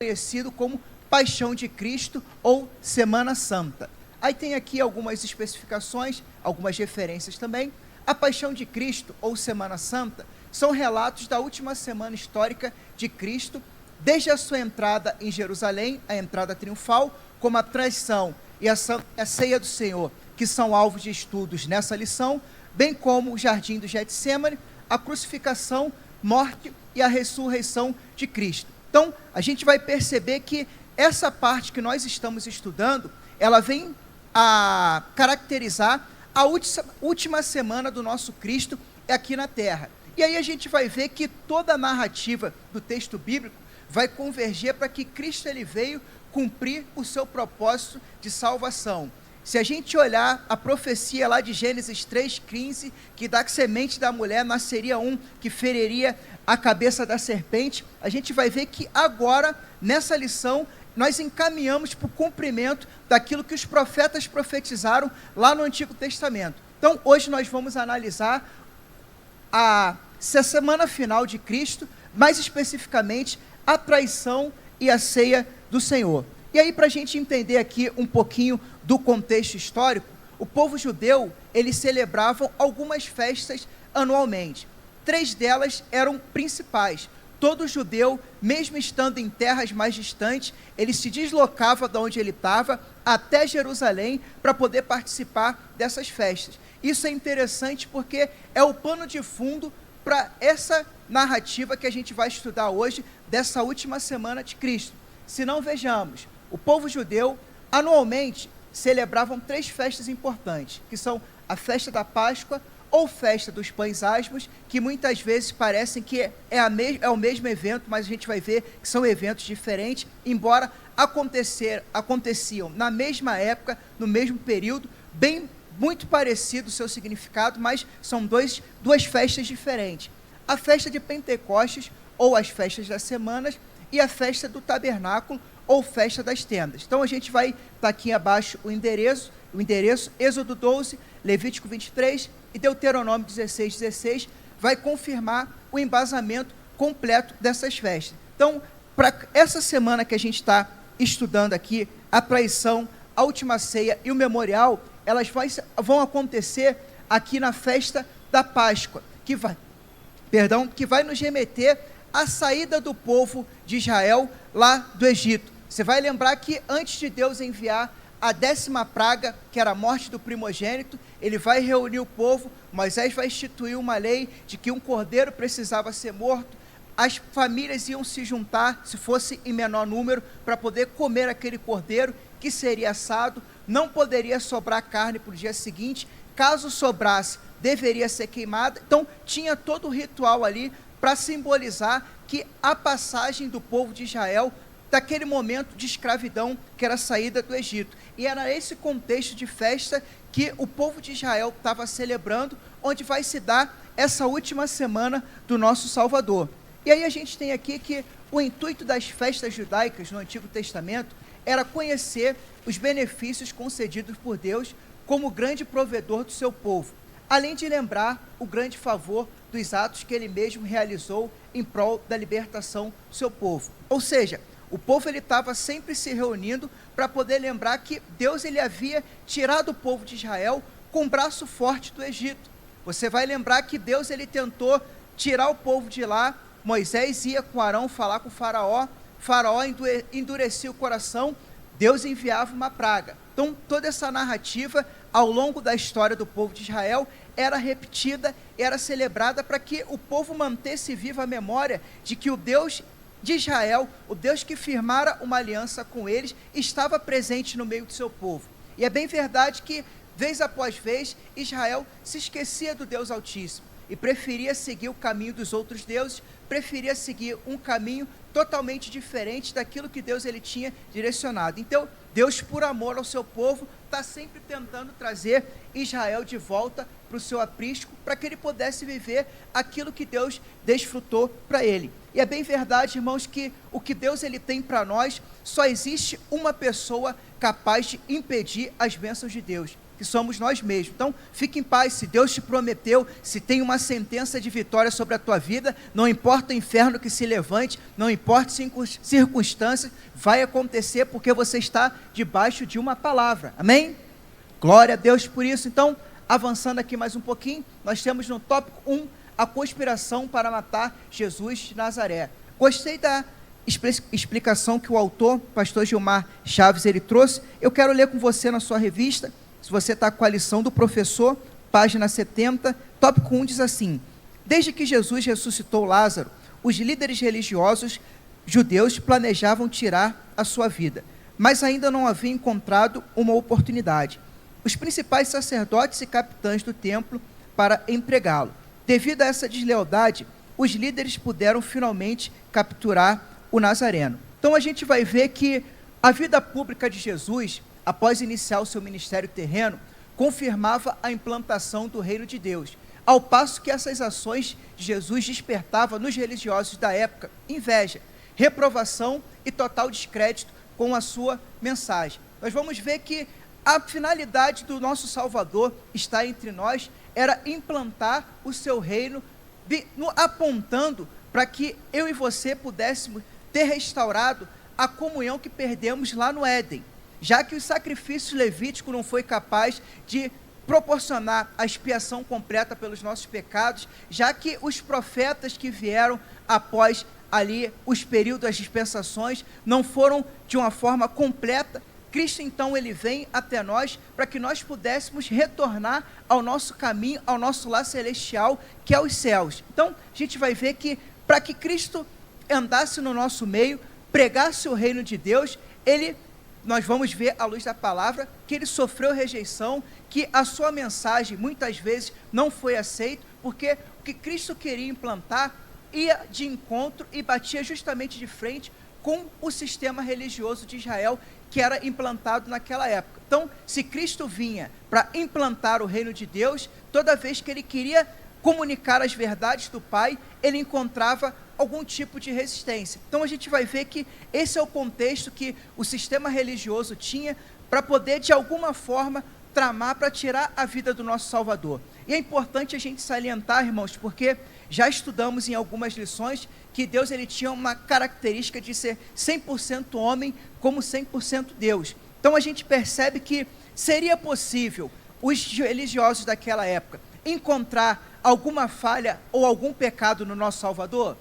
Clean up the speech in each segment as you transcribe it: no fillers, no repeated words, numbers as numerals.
conhecido como Paixão de Cristo ou Semana Santa. Aí tem aqui algumas especificações, algumas referências também. A Paixão de Cristo ou Semana Santa são relatos da última semana histórica de Cristo, desde a sua entrada em Jerusalém, a entrada triunfal, como a traição e a ceia do Senhor, que são alvos de estudos nessa lição, bem como o jardim do Getsêmani, a crucificação, morte e a ressurreição de Cristo. Então, a gente vai perceber que essa parte que nós estamos estudando, ela vem a caracterizar a última semana do nosso Cristo aqui na Terra. E aí a gente vai ver que toda a narrativa do texto bíblico vai converger para que Cristo ele veio cumprir o seu propósito de salvação. Se a gente olhar a profecia lá de Gênesis 3,15, que da semente da mulher nasceria um que feriria a cabeça da serpente, a gente vai ver que agora, nessa lição, nós encaminhamos para o cumprimento daquilo que os profetas profetizaram lá no Antigo Testamento. Então, hoje nós vamos analisar a semana final de Cristo, mais especificamente, a traição e a ceia do Senhor. E aí, para a gente entender aqui um pouquinho do contexto histórico, o povo judeu, eles celebravam algumas festas anualmente. 3 delas eram principais. Todo judeu, mesmo estando em terras mais distantes, ele se deslocava de onde ele estava até Jerusalém para poder participar dessas festas. Isso é interessante porque é o pano de fundo para essa narrativa que a gente vai estudar hoje, dessa última semana de Cristo. Se não, vejamos, o povo judeu, anualmente, celebravam 3 festas importantes, que são a festa da Páscoa, ou festa dos pães asmos, que muitas vezes parecem que é o mesmo evento, mas a gente vai ver que são eventos diferentes, embora aconteciam na mesma época, no mesmo período, muito parecido o seu significado, mas são duas festas diferentes. A festa de Pentecostes, ou as festas das semanas, e a festa do tabernáculo, ou festa das tendas. Então a gente vai estar aqui abaixo o endereço, Êxodo 12, Levítico 23 e Deuteronômio 16, vai confirmar o embasamento completo dessas festas. Então, para essa semana que a gente está estudando aqui, a traição, a última ceia e o memorial, elas vão acontecer aqui na festa da Páscoa, que vai nos remeter à saída do povo de Israel lá do Egito. Você vai lembrar que antes de Deus enviar a 10ª praga, que era a morte do primogênito, ele vai reunir o povo, Moisés vai instituir uma lei de que um cordeiro precisava ser morto, as famílias iam se juntar, se fosse em menor número, para poder comer aquele cordeiro, que seria assado, não poderia sobrar carne para o dia seguinte, caso sobrasse, deveria ser queimada. Então, tinha todo o ritual ali para simbolizar que a passagem do povo de Israel daquele momento de escravidão que era a saída do Egito. E era esse contexto de festa que o povo de Israel estava celebrando, onde vai se dar essa última semana do nosso Salvador. E aí a gente tem aqui que o intuito das festas judaicas no Antigo Testamento era conhecer os benefícios concedidos por Deus como grande provedor do seu povo, além de lembrar o grande favor dos atos que ele mesmo realizou em prol da libertação do seu povo. Ou seja, o povo ele estava sempre se reunindo para poder lembrar que Deus ele havia tirado o povo de Israel com o braço forte do Egito. Você vai lembrar que Deus ele tentou tirar o povo de lá, Moisés ia com Arão falar com o Faraó endurecia o coração, Deus enviava uma praga. Então, toda essa narrativa, ao longo da história do povo de Israel, era repetida, era celebrada para que o povo mantesse viva a memória de que o Deus de Israel, o Deus que firmara uma aliança com eles, estava presente no meio do seu povo. E é bem verdade que, vez após vez, Israel se esquecia do Deus Altíssimo e preferia seguir o caminho dos outros deuses, preferia seguir um caminho totalmente diferente daquilo que Deus ele tinha direcionado. Então, Deus, por amor ao seu povo, está sempre tentando trazer Israel de volta para o seu aprisco, para que ele pudesse viver aquilo que Deus desfrutou para ele. E é bem verdade, irmãos, que o que Deus ele tem para nós, só existe uma pessoa capaz de impedir as bênçãos de Deus, que somos nós mesmos. Então, fique em paz, se Deus te prometeu, se tem uma sentença de vitória sobre a tua vida, não importa o inferno que se levante, não importa circunstâncias, vai acontecer porque você está debaixo de uma palavra, amém? Glória a Deus por isso. Então, avançando aqui mais um pouquinho, nós temos no tópico 1, a conspiração para matar Jesus de Nazaré. Gostei da explicação que o autor, pastor Gilmar Chaves, ele trouxe. Eu quero ler com você na sua revista, se você está com a lição do professor, página 70, tópico 1 diz assim: desde que Jesus ressuscitou Lázaro, os líderes religiosos judeus planejavam tirar a sua vida, mas ainda não haviam encontrado uma oportunidade. Os principais sacerdotes e capitães do templo para empregá-lo. Devido a essa deslealdade, os líderes puderam finalmente capturar o Nazareno. Então a gente vai ver que a vida pública de Jesus, após iniciar o seu ministério terreno, confirmava a implantação do reino de Deus, ao passo que essas ações de Jesus despertavam nos religiosos da época inveja, reprovação e total descrédito com a sua mensagem. Nós vamos ver que a finalidade do nosso Salvador estar entre nós era implantar o seu reino, apontando para que eu e você pudéssemos ter restaurado a comunhão que perdemos lá no Éden, já que o sacrifício levítico não foi capaz de proporcionar a expiação completa pelos nossos pecados, já que os profetas que vieram após ali os períodos das dispensações não foram de uma forma completa. Cristo então ele vem até nós para que nós pudéssemos retornar ao nosso caminho, ao nosso lar celestial, que é os céus. Então a gente vai ver que para que Cristo andasse no nosso meio, pregasse o reino de Deus, nós vamos ver à luz da palavra que ele sofreu rejeição, que a sua mensagem muitas vezes não foi aceita, porque o que Cristo queria implantar ia de encontro e batia justamente de frente com o sistema religioso de Israel que era implantado naquela época. Então, se Cristo vinha para implantar o reino de Deus, toda vez que ele queria comunicar as verdades do Pai, ele encontrava algum tipo de resistência. Então a gente vai ver que esse é o contexto que o sistema religioso tinha para poder de alguma forma tramar para tirar a vida do nosso Salvador. E é importante a gente salientar, irmãos, porque já estudamos em algumas lições que Deus ele tinha uma característica de ser 100% homem como 100% Deus. Então a gente percebe que seria possível os religiosos daquela época encontrar alguma falha ou algum pecado no nosso Salvador?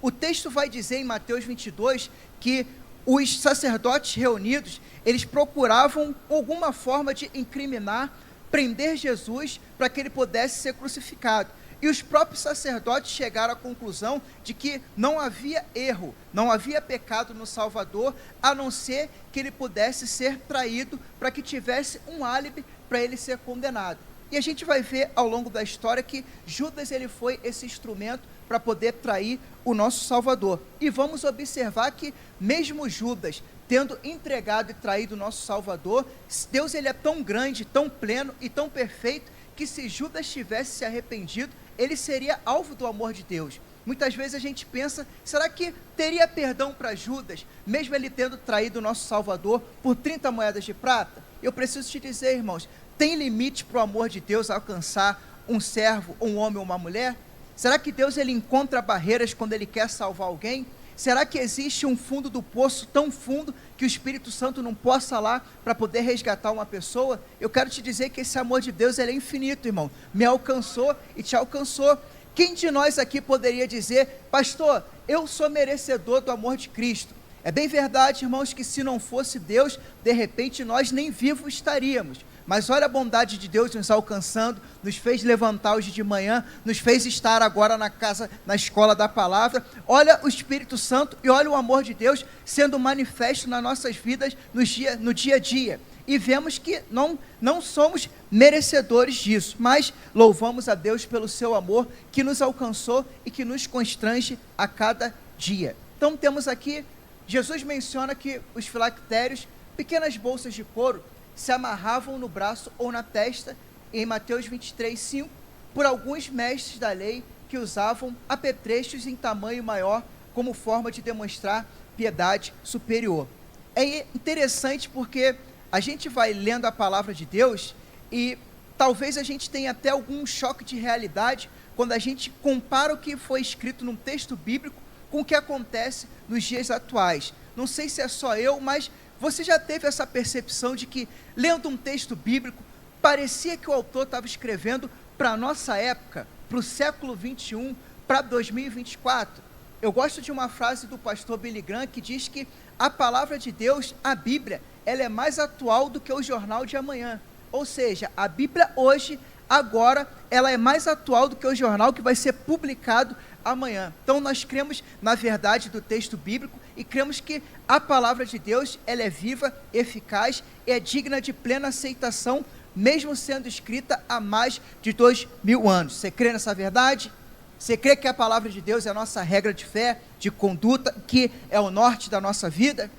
O texto vai dizer em Mateus 22 que os sacerdotes reunidos, eles procuravam alguma forma de incriminar, prender Jesus para que ele pudesse ser crucificado. E os próprios sacerdotes chegaram à conclusão de que não havia erro, não havia pecado no Salvador, a não ser que ele pudesse ser traído para que tivesse um álibi para ele ser condenado. E a gente vai ver ao longo da história que Judas ele foi esse instrumento para poder trair o nosso Salvador. E vamos observar que mesmo Judas tendo entregado e traído o nosso Salvador, Deus ele é tão grande, tão pleno e tão perfeito, que se Judas tivesse se arrependido, ele seria alvo do amor de Deus. Muitas vezes a gente pensa, será que teria perdão para Judas, mesmo ele tendo traído o nosso Salvador por 30 moedas de prata? Eu preciso te dizer, irmãos, tem limite para o amor de Deus alcançar um servo, um homem ou uma mulher? Será que Deus ele encontra barreiras quando ele quer salvar alguém? Será que existe um fundo do poço tão fundo que o Espírito Santo não possa lá para poder resgatar uma pessoa? Eu quero te dizer que esse amor de Deus ele é infinito, irmão. Me alcançou e te alcançou. Quem de nós aqui poderia dizer, pastor, eu sou merecedor do amor de Cristo? É bem verdade, irmãos, que se não fosse Deus, de repente nós nem vivos estaríamos. Mas olha a bondade de Deus nos alcançando, nos fez levantar hoje de manhã, nos fez estar agora na casa, na escola da palavra. Olha o Espírito Santo e olha o amor de Deus sendo manifesto nas nossas vidas no dia a dia. E vemos que não somos merecedores disso, mas louvamos a Deus pelo seu amor que nos alcançou e que nos constrange a cada dia. Então temos aqui, Jesus menciona que os filactérios, pequenas bolsas de couro, se amarravam no braço ou na testa, em Mateus 23, 5, por alguns mestres da lei que usavam apetrechos em tamanho maior como forma de demonstrar piedade superior. É interessante porque a gente vai lendo a palavra de Deus e talvez a gente tenha até algum choque de realidade quando a gente compara o que foi escrito num texto bíblico com o que acontece nos dias atuais. Não sei se é só eu, mas você já teve essa percepção de que, lendo um texto bíblico, parecia que o autor estava escrevendo para a nossa época, para o século 21, para 2024? Eu gosto de uma frase do pastor Billy Graham que diz que a palavra de Deus, a Bíblia, ela é mais atual do que o jornal de amanhã. Ou seja, a Bíblia hoje, agora, ela é mais atual do que o jornal que vai ser publicado amanhã. Então nós cremos na verdade do texto bíblico e cremos que a palavra de Deus, ela é viva, eficaz e é digna de plena aceitação, mesmo sendo escrita há mais de 2000 anos. Você crê nessa verdade? Você crê que a palavra de Deus é a nossa regra de fé, de conduta, que é o norte da nossa vida?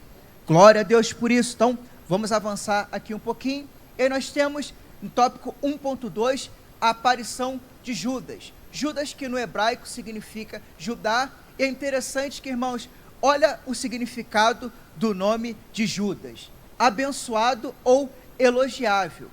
Glória a Deus por isso. Então, vamos avançar aqui um pouquinho. E aí nós temos, no tópico 1.2, a aparição de Judas. Judas, que no hebraico significa Judá. E é interessante que, irmãos, olha o significado do nome de Judas. Abençoado ou elogiável.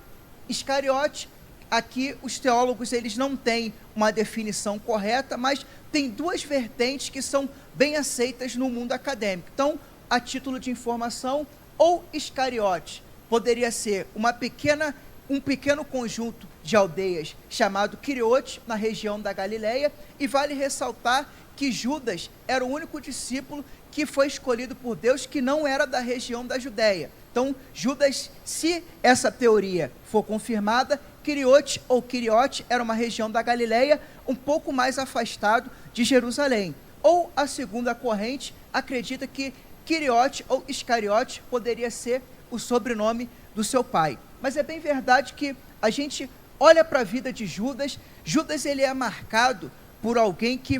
Iscariote, aqui os teólogos eles não têm uma definição correta, mas tem duas vertentes que são bem aceitas no mundo acadêmico. Então, a título de informação, ou Iscariote poderia ser um pequeno conjunto de aldeias chamado Quiriote, na região da Galileia, e vale ressaltar que Judas era o único discípulo que foi escolhido por Deus que não era da região da Judéia. Então, Judas, se essa teoria for confirmada, Quiriote ou Quiriote era uma região da Galileia um pouco mais afastado de Jerusalém. Ou a segunda corrente acredita que Quiriote ou Iscariote poderia ser o sobrenome do seu pai. Mas é bem verdade que a gente olha para a vida de Judas. Judas ele é marcado por alguém que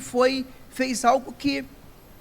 fez algo que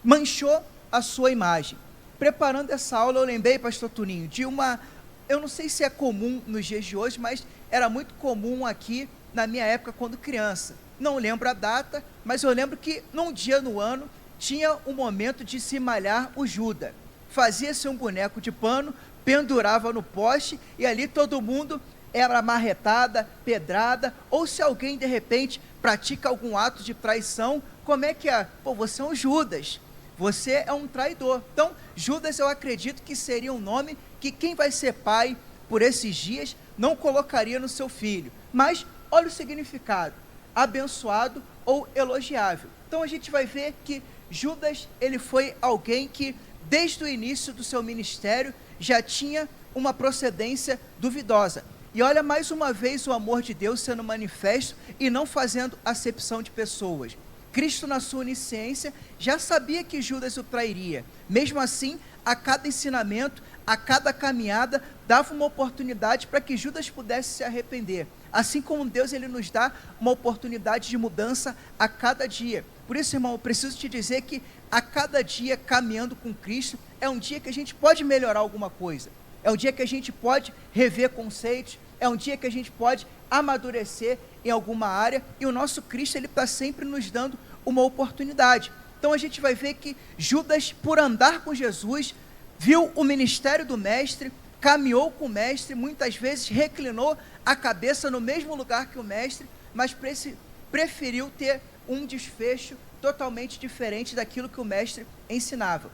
manchou a sua imagem. Preparando essa aula, eu lembrei, pastor Tuninho, de eu não sei se é comum nos dias de hoje, mas era muito comum aqui na minha época quando criança. Não lembro a data, mas eu lembro que num dia no ano tinha um momento de se malhar o Judas. Fazia-se um boneco de pano, pendurava no poste e ali todo mundo era marretada, pedrada, ou se alguém de repente pratica algum ato de traição, como é que é? Pô, você é um Judas, você é um traidor. Então, Judas eu acredito que seria um nome que quem vai ser pai por esses dias não colocaria no seu filho. Mas, olha o significado, abençoado ou elogiável. Então a gente vai ver que Judas, ele foi alguém que desde o início do seu ministério já tinha uma procedência duvidosa. E olha mais uma vez o amor de Deus sendo manifesto e não fazendo acepção de pessoas. Cristo, na sua onisciência, já sabia que Judas o trairia. Mesmo assim, a cada ensinamento, a cada caminhada, dava uma oportunidade para que Judas pudesse se arrepender. Assim como Deus ele nos dá uma oportunidade de mudança a cada dia. Por isso, irmão, eu preciso te dizer que a cada dia caminhando com Cristo, é um dia que a gente pode melhorar alguma coisa. É um dia que a gente pode rever conceitos, é um dia que a gente pode amadurecer em alguma área, e o nosso Cristo ele está sempre nos dando uma oportunidade. Então a gente vai ver que Judas, por andar com Jesus, viu o ministério do mestre, caminhou com o mestre, muitas vezes reclinou a cabeça no mesmo lugar que o mestre, mas preferiu ter um desfecho totalmente diferente daquilo que o mestre ensinava.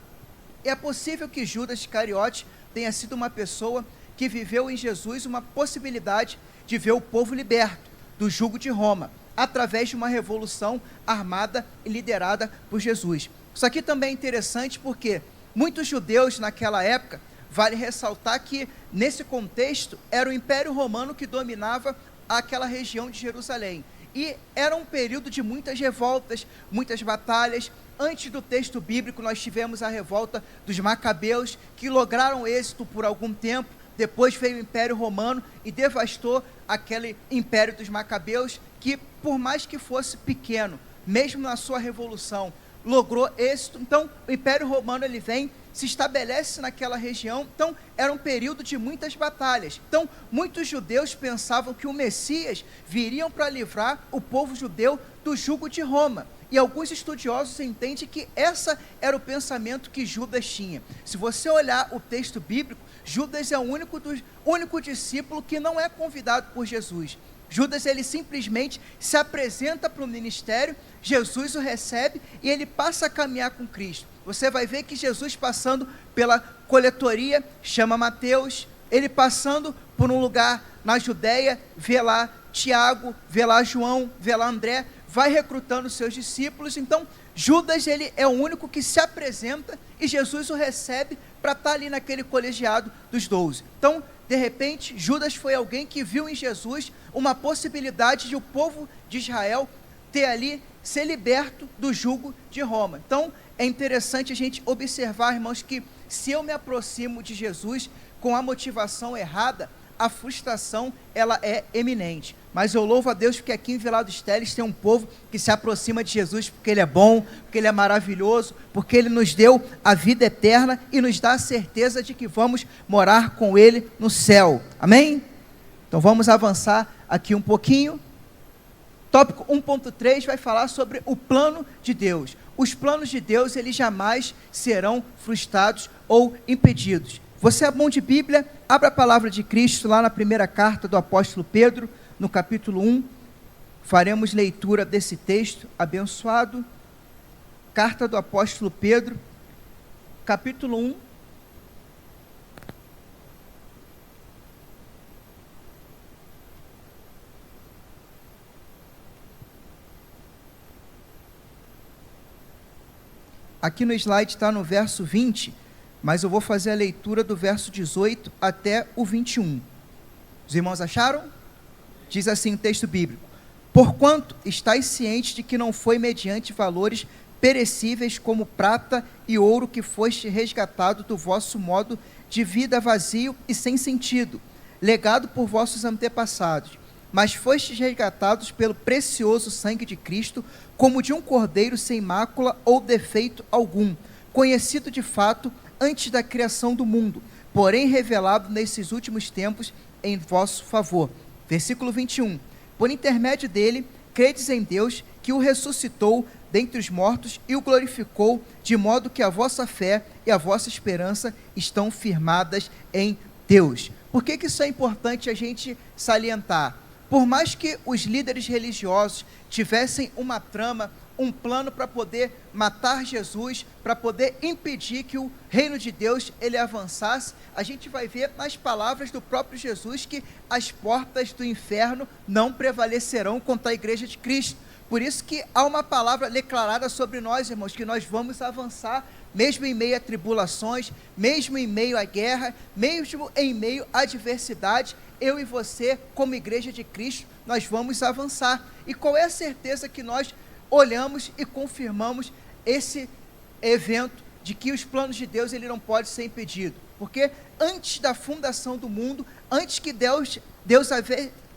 É possível que Judas Iscariote tenha sido uma pessoa que viveu em Jesus uma possibilidade de ver o povo liberto do jugo de Roma, através de uma revolução armada e liderada por Jesus. Isso aqui também é interessante porque muitos judeus naquela época, vale ressaltar que nesse contexto era o Império Romano que dominava aquela região de Jerusalém. E era um período de muitas revoltas, muitas batalhas. Antes do texto bíblico nós tivemos a revolta dos Macabeus, que lograram êxito por algum tempo. Depois veio o Império Romano e devastou aquele Império dos Macabeus, que por mais que fosse pequeno, mesmo na sua revolução, logrou êxito. Então o Império Romano ele vem, se estabelece naquela região. Então era um período de muitas batalhas. Então muitos judeus pensavam que o Messias viria para livrar o povo judeu do jugo de Roma. E alguns estudiosos entendem que esse era o pensamento que Judas tinha. Se você olhar o texto bíblico, Judas é o único discípulo que não é convidado por Jesus. Judas, ele simplesmente se apresenta para o ministério, Jesus o recebe e ele passa a caminhar com Cristo. Você vai ver que Jesus, passando pela coletoria, chama Mateus, ele passando por um lugar na Judéia, vê lá Tiago, vê lá João, vê lá André, vai recrutando seus discípulos. Então Judas, ele é o único que se apresenta e Jesus o recebe para estar ali naquele colegiado dos 12. Então, de repente, Judas foi alguém que viu em Jesus uma possibilidade de o povo de Israel ter ali, ser liberto do jugo de Roma. Então, é interessante a gente observar, irmãos, que se eu me aproximo de Jesus com a motivação errada, a frustração, ela é eminente. Mas eu louvo a Deus porque aqui em Vila dos Teles tem um povo que se aproxima de Jesus porque Ele é bom, porque Ele é maravilhoso, porque Ele nos deu a vida eterna e nos dá a certeza de que vamos morar com Ele no céu. Amém? Então vamos avançar aqui um pouquinho. Tópico 1.3 vai falar sobre o plano de Deus. Os planos de Deus, eles jamais serão frustrados ou impedidos. Você é bom de Bíblia? Abra a palavra de Cristo lá na primeira carta do apóstolo Pedro, no capítulo 1. Faremos leitura desse texto abençoado. Carta do apóstolo Pedro, capítulo 1. Aqui no slide está no verso 20, mas eu vou fazer a leitura do verso 18 até o 21. Os irmãos acharam? Diz assim o texto bíblico: porquanto estáis cientes de que não foi mediante valores perecíveis como prata e ouro que foste resgatado do vosso modo de vida vazio e sem sentido, legado por vossos antepassados, mas fostes resgatados pelo precioso sangue de Cristo, como de um cordeiro sem mácula ou defeito algum, conhecido de fato antes da criação do mundo, porém revelado nesses últimos tempos em vosso favor. Versículo 21. Por intermédio dele, credes em Deus, que o ressuscitou dentre os mortos e o glorificou, de modo que a vossa fé e a vossa esperança estão firmadas em Deus. Por que isso é importante a gente salientar? Por mais que os líderes religiosos tivessem uma trama, um plano para poder matar Jesus, para poder impedir que o reino de Deus ele avançasse, a gente vai ver nas palavras do próprio Jesus que as portas do inferno não prevalecerão contra a igreja de Cristo. Por isso que há uma palavra declarada sobre nós, irmãos, que nós vamos avançar, mesmo em meio a tribulações, mesmo em meio à guerra, mesmo em meio à adversidade, eu e você, como igreja de Cristo, nós vamos avançar. E qual é a certeza que nós olhamos e confirmamos esse evento de que os planos de Deus ele não pode ser impedido? Porque antes da fundação do mundo, antes que Deus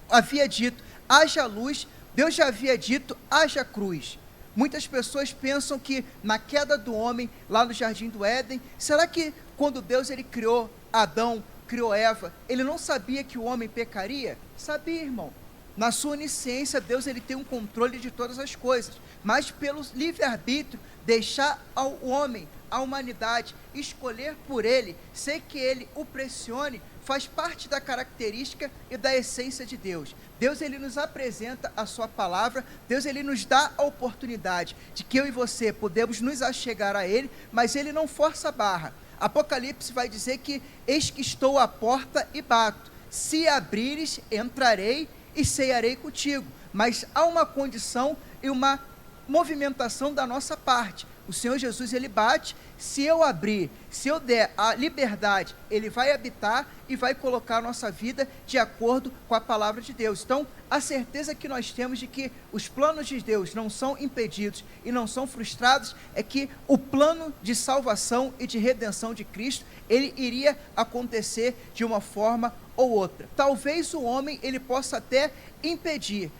havia dito, haja luz, Deus já havia dito, haja cruz. Muitas pessoas pensam que na queda do homem, lá no Jardim do Éden, será que quando Deus ele criou Adão, criou Eva, ele não sabia que o homem pecaria? Sabia, irmão. Na sua onisciência, Deus ele tem um controle de todas as coisas, mas pelo livre-arbítrio, deixar ao homem, à humanidade, escolher por ele, sem que ele o pressione, faz parte da característica e da essência de Deus. Deus ele nos apresenta a sua palavra, Deus ele nos dá a oportunidade de que eu e você podemos nos achegar a ele, mas ele não força a barra. Apocalipse vai dizer que eis que estou à porta e bato, se abrires, entrarei e cearei contigo. Mas há uma condição e uma movimentação da nossa parte. O Senhor Jesus ele bate, se eu abrir, se eu der a liberdade, ele vai habitar e vai colocar a nossa vida de acordo com a palavra de Deus. Então, a certeza que nós temos de que os planos de Deus não são impedidos e não são frustrados, é que o plano de salvação e de redenção de Cristo, ele iria acontecer de uma forma ou outra. Talvez o homem, ele possa até impedir,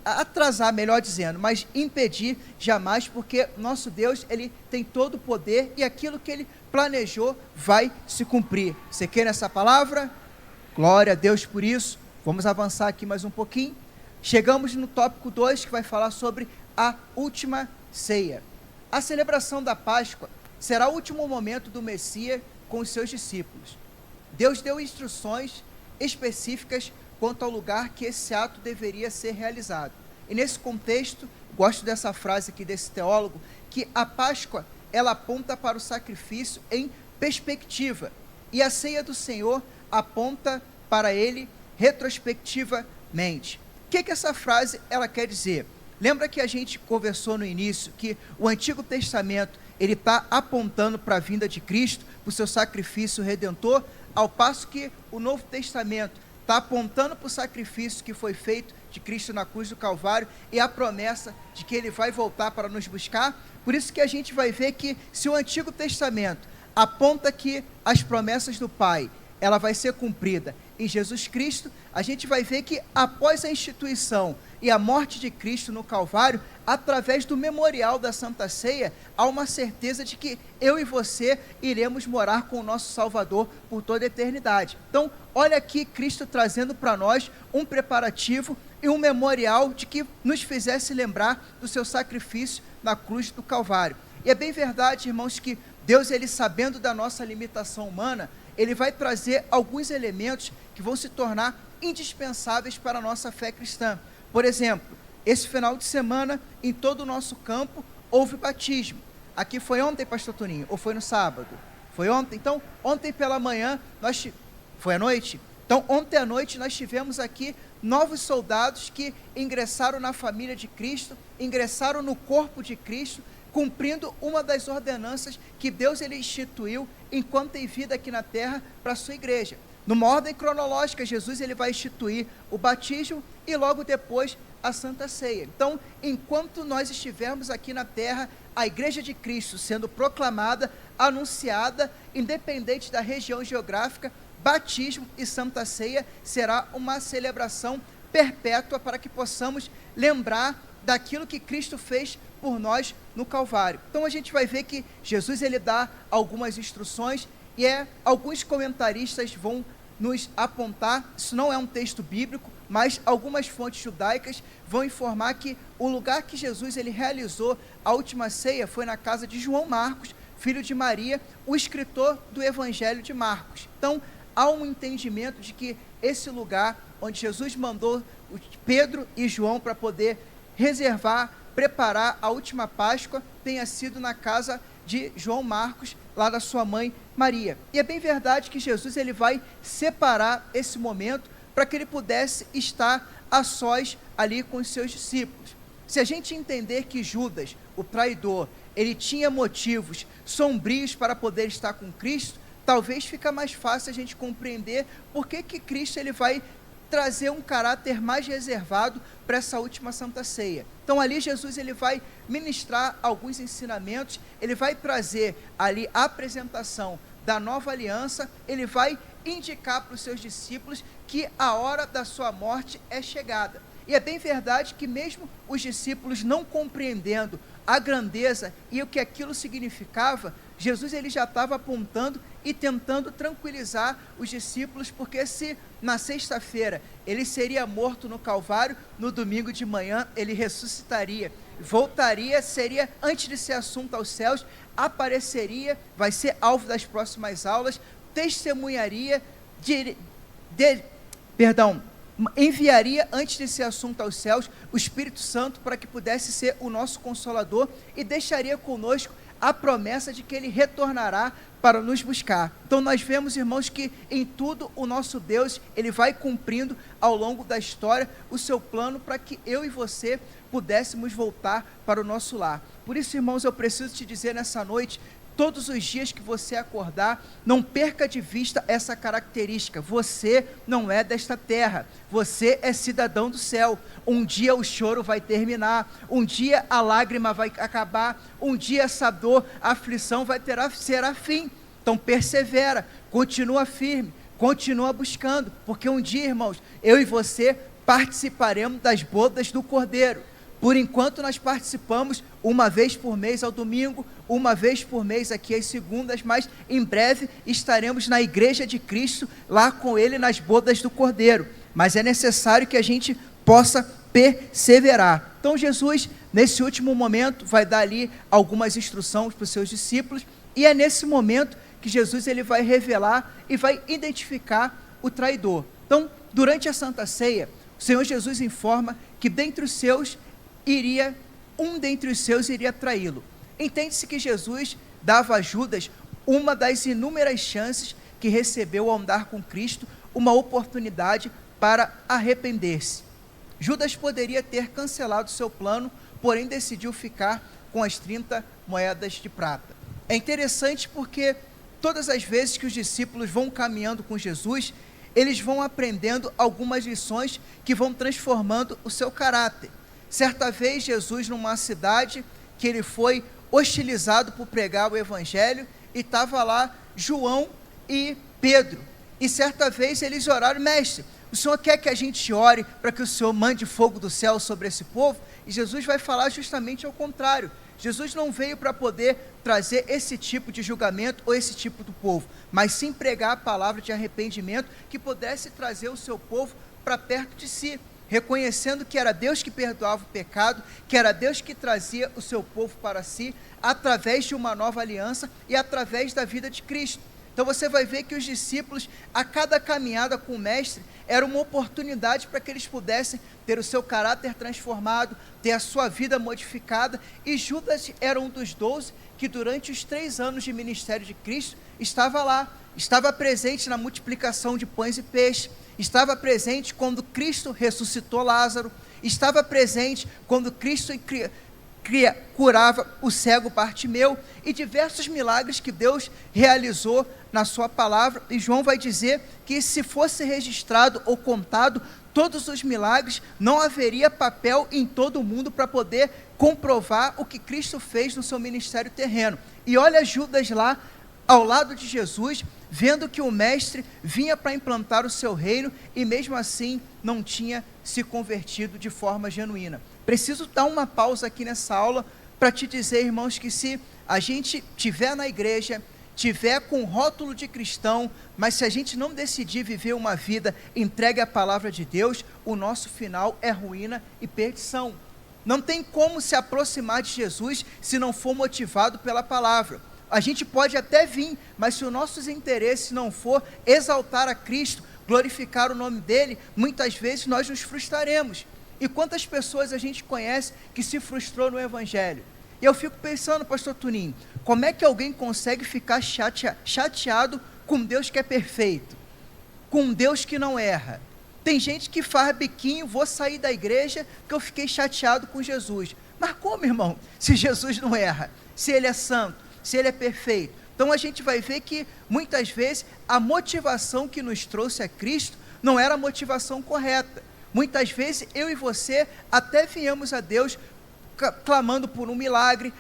atrasar, melhor dizendo, mas impedir jamais, porque nosso Deus, ele tem todo o poder e aquilo que ele planejou vai se cumprir. Você quer essa palavra? Glória a Deus por isso. Vamos avançar aqui mais um pouquinho. Chegamos no tópico 2, que vai falar sobre a última ceia. A celebração da Páscoa será o último momento do Messias com os seus discípulos. Deus deu instruções específicas quanto ao lugar que esse ato deveria ser realizado. E nesse contexto, gosto dessa frase aqui desse teólogo, que a Páscoa, ela aponta para o sacrifício em perspectiva, e a ceia do Senhor aponta para ele retrospectivamente. O que essa frase ela quer dizer? Lembra que a gente conversou no início que o Antigo Testamento ele está apontando para a vinda de Cristo, para o seu sacrifício redentor, ao passo que o Novo Testamento está apontando para o sacrifício que foi feito de Cristo na cruz do Calvário e a promessa de que ele vai voltar para nos buscar. Por isso que a gente vai ver que se o Antigo Testamento aponta que as promessas do Pai, ela vai ser cumprida em Jesus Cristo, a gente vai ver que após a instituição e a morte de Cristo no Calvário, através do memorial da Santa Ceia, há uma certeza de que eu e você iremos morar com o nosso Salvador por toda a eternidade. Então, olha aqui Cristo trazendo para nós um preparativo e um memorial de que nos fizesse lembrar do seu sacrifício na cruz do Calvário. E é bem verdade, irmãos, que Deus, ele sabendo da nossa limitação humana, ele vai trazer alguns elementos que vão se tornar indispensáveis para a nossa fé cristã. Por exemplo, esse final de semana, em todo o nosso campo, houve batismo. Aqui foi ontem, pastor Toninho, ou foi no sábado? Foi ontem? Então, ontem pela manhã, foi à noite? Então, ontem à noite nós tivemos aqui novos soldados que ingressaram na família de Cristo, ingressaram no corpo de Cristo, cumprindo uma das ordenanças que Deus ele instituiu enquanto tem vida aqui na terra para a sua igreja. Numa ordem cronológica, Jesus ele vai instituir o batismo e logo depois a Santa Ceia. Então, enquanto nós estivermos aqui na terra, a igreja de Cristo sendo proclamada, anunciada, independente da região geográfica, batismo e Santa Ceia será uma celebração perpétua para que possamos lembrar daquilo que Cristo fez por nós no Calvário. Então a gente vai ver que Jesus ele dá algumas instruções e alguns comentaristas vão nos apontar, isso não é um texto bíblico, mas algumas fontes judaicas vão informar que o lugar que Jesus ele realizou a última ceia foi na casa de João Marcos, filho de Maria, o escritor do Evangelho de Marcos. Então há um entendimento de que esse lugar onde Jesus mandou Pedro e João para poder reservar, preparar a última Páscoa, tenha sido na casa de João Marcos, lá da sua mãe Maria. E é bem verdade que Jesus ele vai separar esse momento para que ele pudesse estar a sós ali com os seus discípulos. Se a gente entender que Judas, o traidor, ele tinha motivos sombrios para poder estar com Cristo, talvez fica mais fácil a gente compreender por que Cristo ele vai trazer um caráter mais reservado para essa última Santa Ceia. Então ali Jesus ele vai ministrar alguns ensinamentos, ele vai trazer ali a apresentação da nova aliança, ele vai indicar para os seus discípulos que a hora da sua morte é chegada. E é bem verdade que mesmo os discípulos não compreendendo a grandeza e o que aquilo significava, Jesus ele já estava apontando e tentando tranquilizar os discípulos, porque se na sexta-feira ele seria morto no Calvário, no domingo de manhã ele ressuscitaria, voltaria, seria, antes de ser assunto aos céus, apareceria, vai ser alvo das próximas aulas, testemunharia, enviaria, antes de ser assunto aos céus, o Espírito Santo para que pudesse ser o nosso Consolador e deixaria conosco a promessa de que ele retornará para nos buscar. Então nós vemos, irmãos, que em tudo o nosso Deus, ele vai cumprindo ao longo da história o seu plano para que eu e você pudéssemos voltar para o nosso lar. Por isso, irmãos, eu preciso te dizer nessa noite, todos os dias que você acordar, não perca de vista essa característica. Você não é desta terra, você é cidadão do céu. Um dia o choro vai terminar, um dia a lágrima vai acabar, um dia essa dor, a aflição será fim. Então persevera, continua firme, continua buscando, porque um dia, irmãos, eu e você participaremos das bodas do Cordeiro. Por enquanto nós participamos uma vez por mês ao domingo, uma vez por mês aqui às segundas, mas em breve estaremos na igreja de Cristo, lá com ele nas bodas do Cordeiro. Mas é necessário que a gente possa perseverar. Então Jesus, nesse último momento, vai dar ali algumas instruções para os seus discípulos, e é nesse momento que Jesus ele vai revelar e vai identificar o traidor. Então, durante a Santa Ceia, o Senhor Jesus informa que um dentre os seus iria traí-lo. Entende-se que Jesus dava a Judas uma das inúmeras chances que recebeu ao andar com Cristo, uma oportunidade para arrepender-se. Judas poderia ter cancelado seu plano, porém decidiu ficar com as 30 moedas de prata. É interessante porque todas as vezes que os discípulos vão caminhando com Jesus, eles vão aprendendo algumas lições que vão transformando o seu caráter. Certa vez, Jesus, numa cidade que ele foi hostilizado por pregar o evangelho, e estava lá João e Pedro, e certa vez eles oraram: mestre, o Senhor quer que a gente ore para que o Senhor mande fogo do céu sobre esse povo? E Jesus vai falar justamente ao contrário. Jesus não veio para poder trazer esse tipo de julgamento ou esse tipo do povo, mas sim pregar a palavra de arrependimento que pudesse trazer o seu povo para perto de si, reconhecendo que era Deus que perdoava o pecado, que era Deus que trazia o seu povo para si, através de uma nova aliança e através da vida de Cristo. Então você vai ver que os discípulos, a cada caminhada com o mestre, era uma oportunidade para que eles pudessem ter o seu caráter transformado, ter a sua vida modificada, e Judas era um dos 12 que durante os 3 anos de ministério de Cristo estava lá, estava presente na multiplicação de pães e peixes, estava presente quando Cristo ressuscitou Lázaro, estava presente quando Cristo curava o cego Bartimeu, e diversos milagres que Deus realizou na sua palavra. E João vai dizer que se fosse registrado ou contado todos os milagres, não haveria papel em todo o mundo para poder comprovar o que Cristo fez no seu ministério terreno. E olha Judas lá ao lado de Jesus, vendo que o mestre vinha para implantar o seu reino, e mesmo assim não tinha se convertido de forma genuína. Preciso dar uma pausa aqui nessa aula para te dizer, irmãos, que se a gente estiver na igreja, tiver com rótulo de cristão, mas se a gente não decidir viver uma vida entregue à palavra de Deus, o nosso final é ruína e perdição. Não tem como se aproximar de Jesus se não for motivado pela palavra. A gente pode até vir, mas se os nossos interesses não for exaltar a Cristo, glorificar o nome dele, muitas vezes nós nos frustraremos. E quantas pessoas a gente conhece que se frustrou no evangelho? E eu fico pensando, pastor Tuninho, como é que alguém consegue ficar chateado com Deus que é perfeito, com Deus que não erra? Tem gente que faz biquinho: vou sair da igreja porque eu fiquei chateado com Jesus. Mas como, irmão, se Jesus não erra, se ele é santo, se ele é perfeito? Então a gente vai ver que muitas vezes a motivação que nos trouxe a Cristo não era a motivação correta. Muitas vezes eu e você até viemos a Deus clamando por um milagre,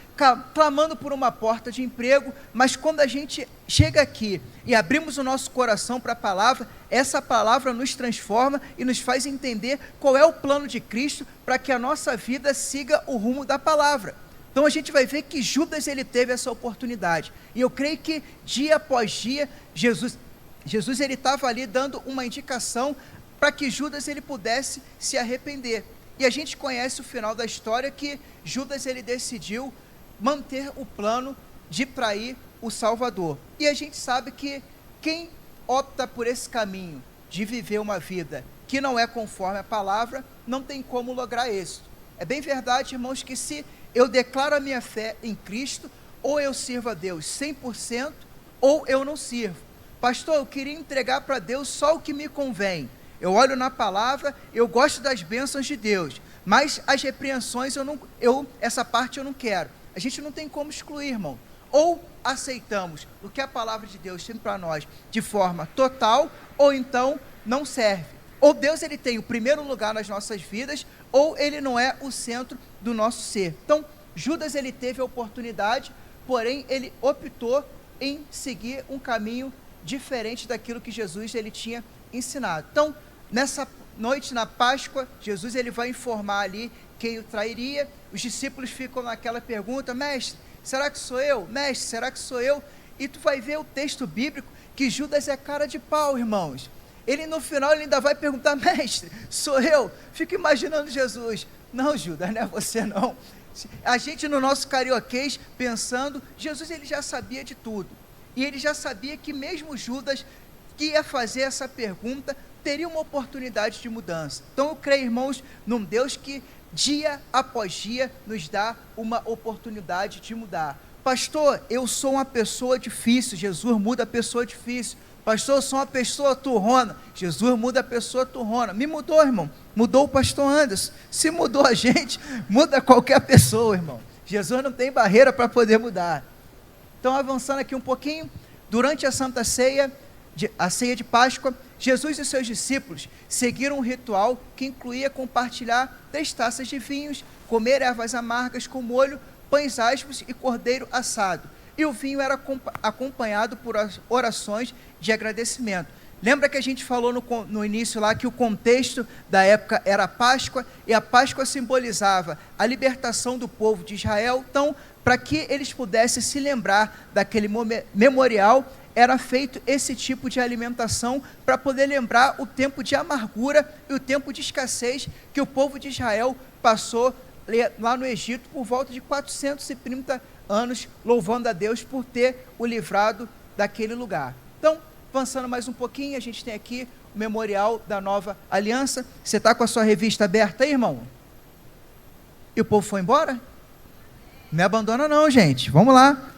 clamando por uma porta de emprego, mas quando a gente chega aqui e abrimos o nosso coração para a palavra, essa palavra nos transforma e nos faz entender qual é o plano de Cristo para que a nossa vida siga o rumo da palavra. Então a gente vai ver que Judas ele teve essa oportunidade, e eu creio que dia após dia Jesus ele estava ali dando uma indicação para que Judas ele pudesse se arrepender. E a gente conhece o final da história, que Judas ele decidiu manter o plano de trair o Salvador. E a gente sabe que quem opta por esse caminho de viver uma vida que não é conforme a palavra, não tem como lograr êxito. É bem verdade, irmãos, que se eu declaro a minha fé em Cristo, ou eu sirvo a Deus 100%, ou eu não sirvo. Pastor, eu queria entregar para Deus só o que me convém. Eu olho na palavra, eu gosto das bênçãos de Deus, mas as repreensões essa parte eu não quero. A gente não tem como excluir, irmão. Ou aceitamos o que a palavra de Deus tem para nós de forma total, ou então não serve. Ou Deus ele tem o primeiro lugar nas nossas vidas, ou ele não é o centro do nosso ser. Então, Judas ele teve a oportunidade, porém ele optou em seguir um caminho diferente daquilo que Jesus ele tinha ensinado. Então, nessa noite, na Páscoa, Jesus ele vai informar ali quem o trairia. Os discípulos ficam naquela pergunta: mestre, será que sou eu? Mestre, será que sou eu? E tu vai ver o texto bíblico que Judas é cara de pau, irmãos. Ele no final ele ainda vai perguntar: mestre, sou eu? Fico imaginando Jesus. Não, Judas, não é você não. A gente no nosso carioquês pensando, Jesus ele já sabia de tudo. E ele já sabia que mesmo Judas, que ia fazer essa pergunta, teria uma oportunidade de mudança. Então eu creio, irmãos, num Deus que dia após dia nos dá uma oportunidade de mudar. Pastor, eu sou uma pessoa difícil, Jesus muda a pessoa difícil. Pastor, eu sou uma pessoa turrona, Jesus muda a pessoa turrona. Me mudou, irmão, mudou o pastor Anderson. Se mudou a gente, muda qualquer pessoa, irmão. Jesus não tem barreira para poder mudar. Então, avançando aqui um pouquinho, durante a Santa Ceia, a ceia de Páscoa, Jesus e seus discípulos seguiram um ritual que incluía compartilhar 3 taças de vinhos, comer ervas amargas com molho, pães áspros e cordeiro assado. E o vinho era acompanhado por orações de agradecimento. Lembra que a gente falou no início lá que o contexto da época era a Páscoa, e a Páscoa simbolizava a libertação do povo de Israel. Então, para que eles pudessem se lembrar daquele memorial, era feito esse tipo de alimentação para poder lembrar o tempo de amargura e o tempo de escassez que o povo de Israel passou lá no Egito por volta de 430 anos, louvando a Deus por ter o livrado daquele lugar. Então, avançando mais um pouquinho, a gente tem aqui o memorial da Nova Aliança. Você está com a sua revista aberta aí, irmão? E o povo foi embora? Não me abandona não, gente. Vamos lá.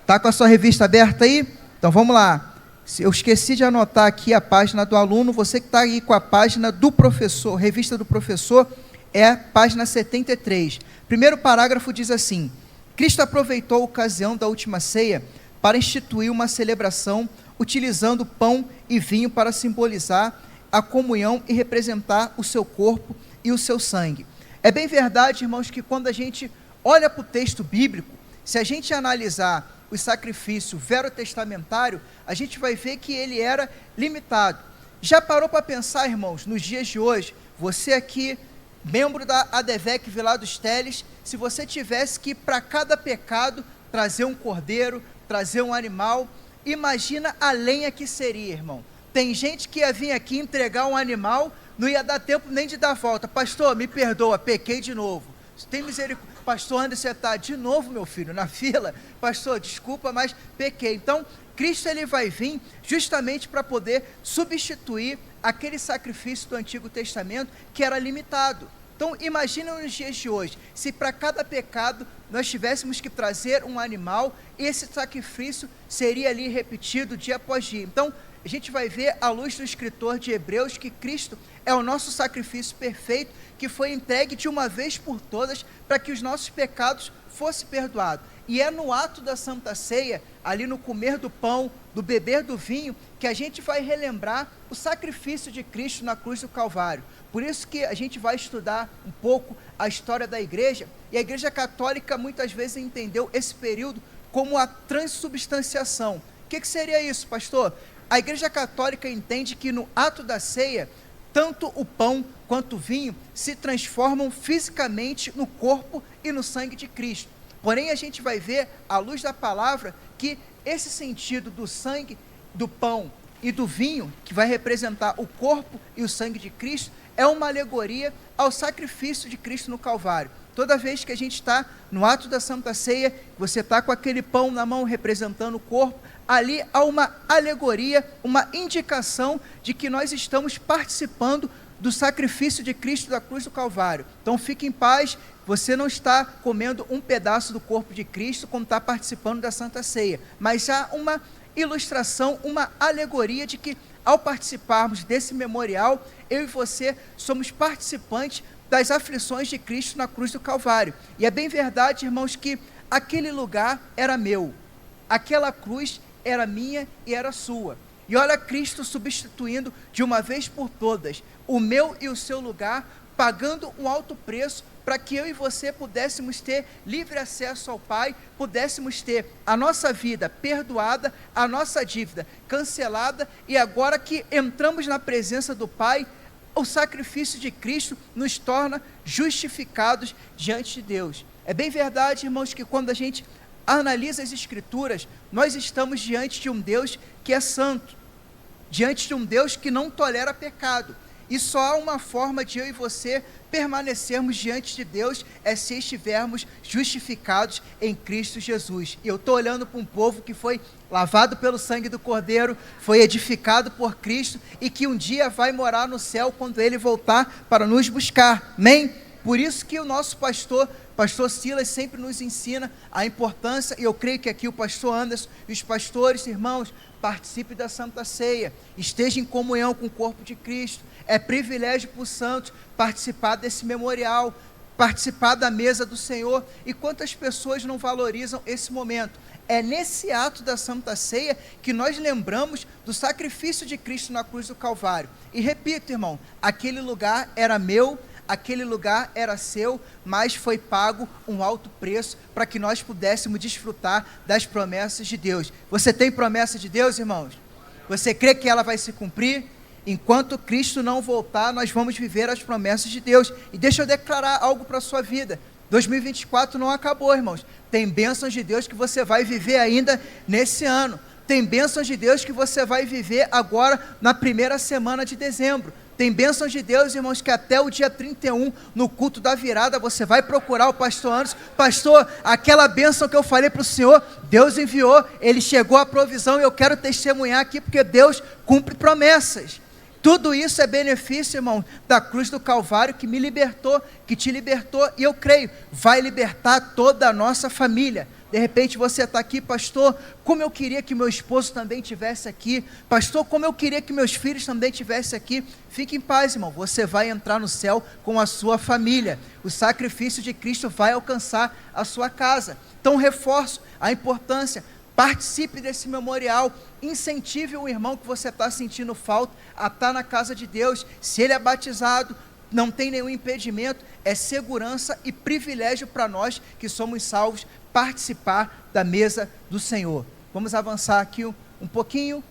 Tá com a sua revista aberta aí? Então vamos lá. Eu esqueci de anotar aqui a página do aluno. Você que está aí com a página do professor, revista do professor, é página 73. Primeiro parágrafo diz assim: Cristo aproveitou a ocasião da última ceia para instituir uma celebração utilizando pão e vinho para simbolizar a comunhão e representar o seu corpo e o seu sangue. É bem verdade, irmãos, que quando a gente olha para o texto bíblico, se a gente analisar o sacrifício verotestamentário, a gente vai ver que ele era limitado. Já parou para pensar, irmãos, nos dias de hoje, você aqui, membro da ADVEC Vilar dos Teles, se você tivesse que para cada pecado trazer um cordeiro, trazer um animal, imagina a lenha que seria, irmão. Tem gente que ia vir aqui entregar um animal, não ia dar tempo nem de dar volta. Pastor, me perdoa, pequei de novo. Tem misericórdia. Pastor Anderson, você está de novo, meu filho, na fila. Pastor, desculpa, mas pequei. Então, Cristo ele vai vir justamente para poder substituir aquele sacrifício do Antigo Testamento que era limitado. Então, imagina nos dias de hoje, se para cada pecado nós tivéssemos que trazer um animal, esse sacrifício seria ali repetido dia após dia. Então, a gente vai ver, à luz do escritor de Hebreus, que Cristo é o nosso sacrifício perfeito, que foi entregue de uma vez por todas, para que os nossos pecados fossem perdoados. E é no ato da Santa Ceia, ali no comer do pão, do beber do vinho, que a gente vai relembrar o sacrifício de Cristo na cruz do Calvário. Por isso que a gente vai estudar um pouco a história da igreja, e a igreja católica muitas vezes entendeu esse período como a transubstanciação. O que seria isso, pastor? A igreja católica entende que no ato da ceia, tanto o pão quanto o vinho se transformam fisicamente no corpo e no sangue de Cristo. Porém, a gente vai ver, à luz da palavra, que esse sentido do sangue, do pão e do vinho, que vai representar o corpo e o sangue de Cristo, é uma alegoria ao sacrifício de Cristo no Calvário. Toda vez que a gente está no ato da Santa Ceia, você está com aquele pão na mão representando o corpo, ali há uma alegoria, uma indicação de que nós estamos participando do sacrifício de Cristo da cruz do Calvário. Então fique em paz, você não está comendo um pedaço do corpo de Cristo como está participando da Santa Ceia, mas há uma ilustração, uma alegoria de que ao participarmos desse memorial, eu e você somos participantes das aflições de Cristo na cruz do Calvário. E é bem verdade, irmãos, que aquele lugar era meu, aquela cruz era minha e era sua. E olha Cristo substituindo de uma vez por todas o meu e o seu lugar, pagando um alto preço para que eu e você pudéssemos ter livre acesso ao Pai, pudéssemos ter a nossa vida perdoada, a nossa dívida cancelada, e agora que entramos na presença do Pai, o sacrifício de Cristo nos torna justificados diante de Deus. É bem verdade, irmãos, que quando a gente analisa as Escrituras, nós estamos diante de um Deus que é santo. diante de um Deus que não tolera pecado. E só há uma forma de eu e você permanecermos diante de Deus, é se estivermos justificados em Cristo Jesus. E eu estou olhando para um povo que foi lavado pelo sangue do Cordeiro, foi edificado por Cristo e que um dia vai morar no céu quando Ele voltar para nos buscar. Amém? Por isso que o nosso pastor Silas sempre nos ensina a importância, e eu creio que aqui o pastor Anderson e os pastores, irmãos, participe da Santa Ceia, esteja em comunhão com o corpo de Cristo. É privilégio para os santos participar desse memorial, participar da mesa do Senhor. E quantas pessoas não valorizam esse momento? É nesse ato da Santa Ceia que nós lembramos do sacrifício de Cristo na cruz do Calvário. E repito, irmão, aquele lugar era meu, aquele lugar era seu, mas foi pago um alto preço para que nós pudéssemos desfrutar das promessas de Deus. Você tem promessa de Deus, irmãos? Você crê que ela vai se cumprir? Enquanto Cristo não voltar, nós vamos viver as promessas de Deus. E deixa eu declarar algo para a sua vida. 2024 não acabou, irmãos. Tem bênçãos de Deus que você vai viver ainda nesse ano. Tem bênçãos de Deus que você vai viver agora na primeira semana de dezembro. Tem bênçãos de Deus, irmãos, que até o dia 31, no culto da virada, você vai procurar o pastor Anderson. Pastor, aquela bênção que eu falei para o senhor, Deus enviou, Ele chegou à provisão e eu quero testemunhar aqui, porque Deus cumpre promessas. Tudo isso é benefício, irmão, da cruz do Calvário, que me libertou, que te libertou, e eu creio, vai libertar toda a nossa família. De repente você está aqui, pastor, como eu queria que meu esposo também estivesse aqui, pastor, como eu queria que meus filhos também estivessem aqui. Fique em paz, irmão, você vai entrar no céu com a sua família, o sacrifício de Cristo vai alcançar a sua casa. Então reforço a importância, participe desse memorial, incentive o irmão que você está sentindo falta a estar na casa de Deus. Se ele é batizado, não tem nenhum impedimento, é segurança e privilégio para nós que somos salvos participar da mesa do Senhor. Vamos avançar aqui um pouquinho.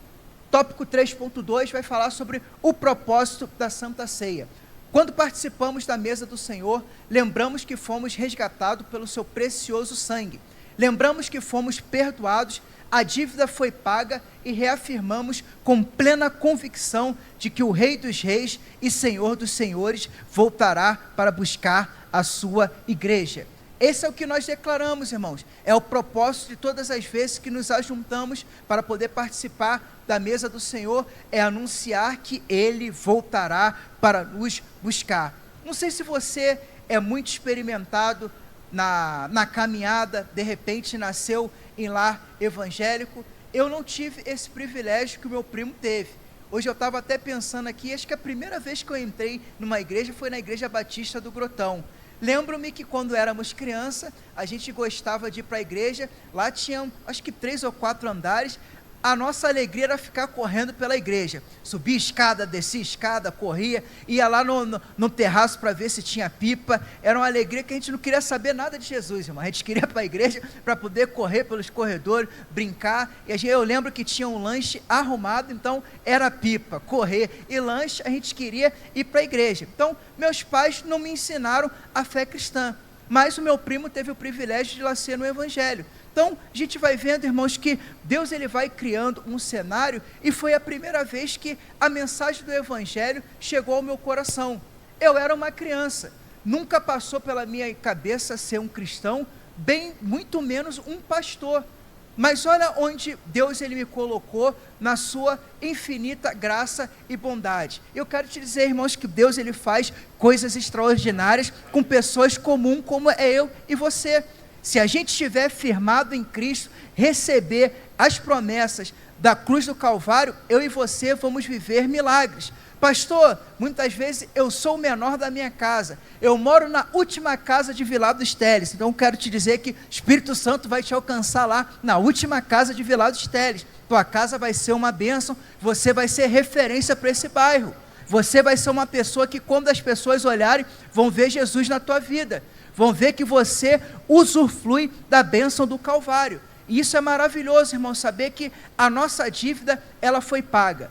Tópico 3.2 vai falar sobre o propósito da Santa Ceia. Quando participamos da mesa do Senhor, lembramos que fomos resgatados pelo seu precioso sangue. Lembramos que fomos perdoados, a dívida foi paga e reafirmamos com plena convicção de que o Rei dos Reis e Senhor dos Senhores voltará para buscar a sua igreja. Esse é o que nós declaramos, irmãos. É o propósito de todas as vezes que nos ajuntamos para poder participar da mesa do Senhor, é anunciar que Ele voltará para nos buscar. Não sei se você é muito experimentado na caminhada, de repente nasceu em lar evangélico. Eu não tive esse privilégio que o meu primo teve. Hoje eu estava até pensando aqui, acho que a primeira vez que eu entrei numa igreja foi na Igreja Batista do Grotão. Lembro-me que quando éramos criança, a gente gostava de ir para a igreja, lá tinham acho que 3 ou 4 andares, a nossa alegria era ficar correndo pela igreja, subia escada, descia escada, corria, ia lá no terraço para ver se tinha pipa. Era uma alegria que a gente não queria saber nada de Jesus, irmão. A gente queria ir para a igreja para poder correr pelos corredores, brincar, e eu lembro que tinha um lanche arrumado, então era pipa, correr e lanche, a gente queria ir para a igreja. Então meus pais não me ensinaram a fé cristã, mas o meu primo teve o privilégio de nascer no evangelho. Então, a gente vai vendo, irmãos, que Deus ele vai criando um cenário, e foi a primeira vez que a mensagem do Evangelho chegou ao meu coração. Eu era uma criança, nunca passou pela minha cabeça ser um cristão, bem, muito menos um pastor. Mas olha onde Deus ele me colocou na sua infinita graça e bondade. Eu quero te dizer, irmãos, que Deus ele faz coisas extraordinárias com pessoas comuns como é eu e você. Se a gente estiver firmado em Cristo, receber as promessas da cruz do Calvário, eu e você vamos viver milagres. Pastor, muitas vezes eu sou o menor da minha casa, eu moro na última casa de Vilar dos Teles, então quero te dizer que o Espírito Santo vai te alcançar lá na última casa de Vilar dos Teles. Tua casa vai ser uma bênção, você vai ser referência para esse bairro, você vai ser uma pessoa que quando as pessoas olharem, vão ver Jesus na tua vida, vão ver que você usufrui da bênção do Calvário. E isso é maravilhoso, irmão, saber que a nossa dívida, ela foi paga.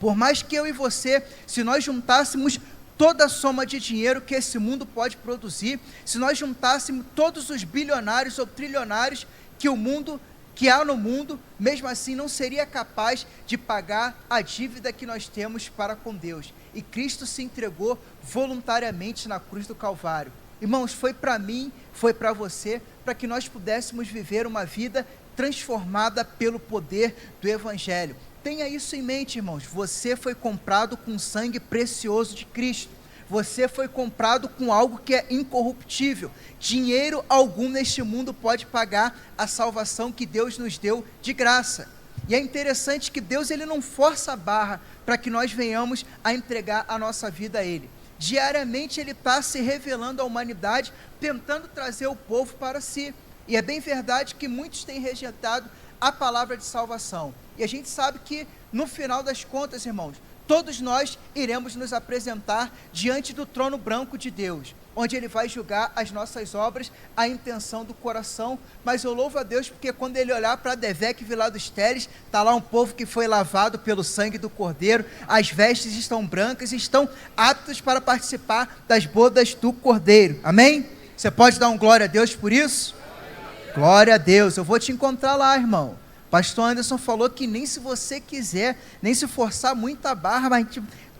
Por mais que eu e você, se nós juntássemos toda a soma de dinheiro que esse mundo pode produzir, se nós juntássemos todos os bilionários ou trilionários que o mundo que há no mundo, mesmo assim não seria capaz de pagar a dívida que nós temos para com Deus. E Cristo se entregou voluntariamente na cruz do Calvário. Irmãos, foi para mim, foi para você, para que nós pudéssemos viver uma vida transformada pelo poder do Evangelho. Tenha isso em mente, irmãos. Você foi comprado com o sangue precioso de Cristo. Você foi comprado com algo que é incorruptível. Dinheiro algum neste mundo pode pagar a salvação que Deus nos deu de graça. E é interessante que Deus ele não força a barra para que nós venhamos a entregar a nossa vida a Ele. Diariamente Ele está se revelando à humanidade, tentando trazer o povo para si. E é bem verdade que muitos têm rejeitado a palavra de salvação. E a gente sabe que, no final das contas, irmãos, todos nós iremos nos apresentar diante do trono branco de Deus, onde Ele vai julgar as nossas obras, a intenção do coração. Mas eu louvo a Deus porque quando Ele olhar para Devec e Vila dos Teles, está lá um povo que foi lavado pelo sangue do Cordeiro, as vestes estão brancas e estão aptos para participar das bodas do Cordeiro. Amém? Você pode dar um glória a Deus por isso? Glória a Deus. Eu vou te encontrar lá, irmão. Pastor Anderson falou que nem se você quiser, nem se forçar muita barra, mas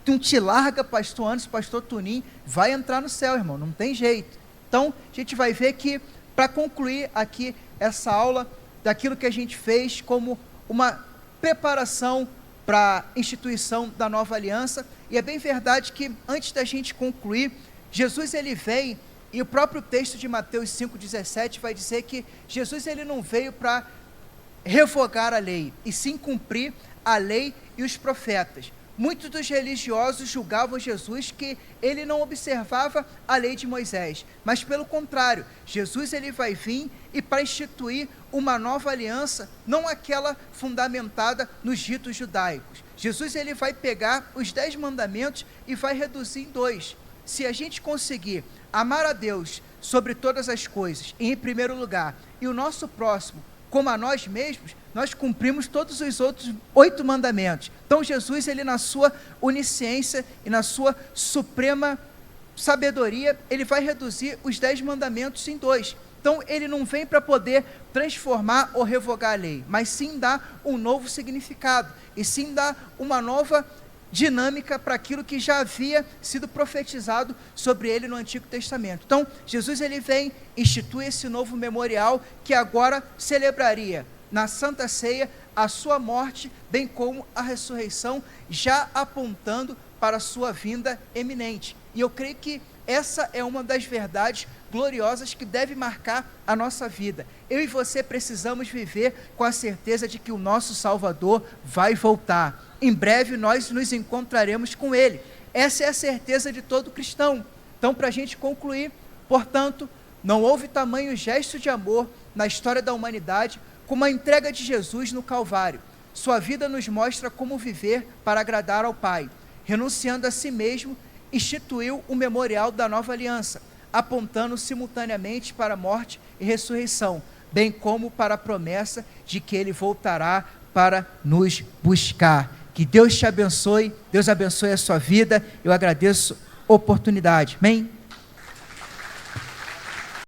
não te larga, pastor Anderson, pastor Tunim, vai entrar no céu, irmão, não tem jeito. Então, a gente vai ver que, para concluir aqui essa aula, daquilo que a gente fez como uma preparação para a instituição da nova aliança, e é bem verdade que, antes da gente concluir, Jesus ele vem, e o próprio texto de Mateus 5,17 vai dizer que Jesus ele não veio para revogar a lei, e sim cumprir a lei e os profetas. Muitos dos religiosos julgavam Jesus que ele não observava a lei de Moisés, mas pelo contrário, Jesus ele vai vir e para instituir uma nova aliança, não aquela fundamentada nos ritos judaicos. Jesus ele vai pegar os 10 mandamentos e vai reduzir em 2. Se a gente conseguir amar a Deus sobre todas as coisas, em primeiro lugar, e o nosso próximo como a nós mesmos, nós cumprimos todos os outros 8 mandamentos. Então Jesus, ele na sua onisciência e na sua suprema sabedoria, ele vai reduzir os 10 mandamentos em 2. Então ele não vem para poder transformar ou revogar a lei, mas sim dar um novo significado, e sim dar uma nova dinâmica para aquilo que já havia sido profetizado sobre ele no Antigo Testamento. Então, Jesus ele vem, institui esse novo memorial que agora celebraria na Santa Ceia a sua morte, bem como a ressurreição, já apontando para a sua vinda eminente. E eu creio que essa é uma das verdades gloriosas que deve marcar a nossa vida. Eu e você precisamos viver com a certeza de que o nosso Salvador vai voltar. Em breve nós nos encontraremos com Ele. Essa é a certeza de todo cristão. Então, para a gente concluir, portanto, não houve tamanho gesto de amor na história da humanidade como a entrega de Jesus no Calvário. Sua vida nos mostra como viver para agradar ao Pai. Renunciando a si mesmo, instituiu o memorial da nova aliança, apontando simultaneamente para a morte e ressurreição, bem como para a promessa de que Ele voltará para nos buscar. Que Deus te abençoe, Deus abençoe a sua vida, eu agradeço a oportunidade, amém?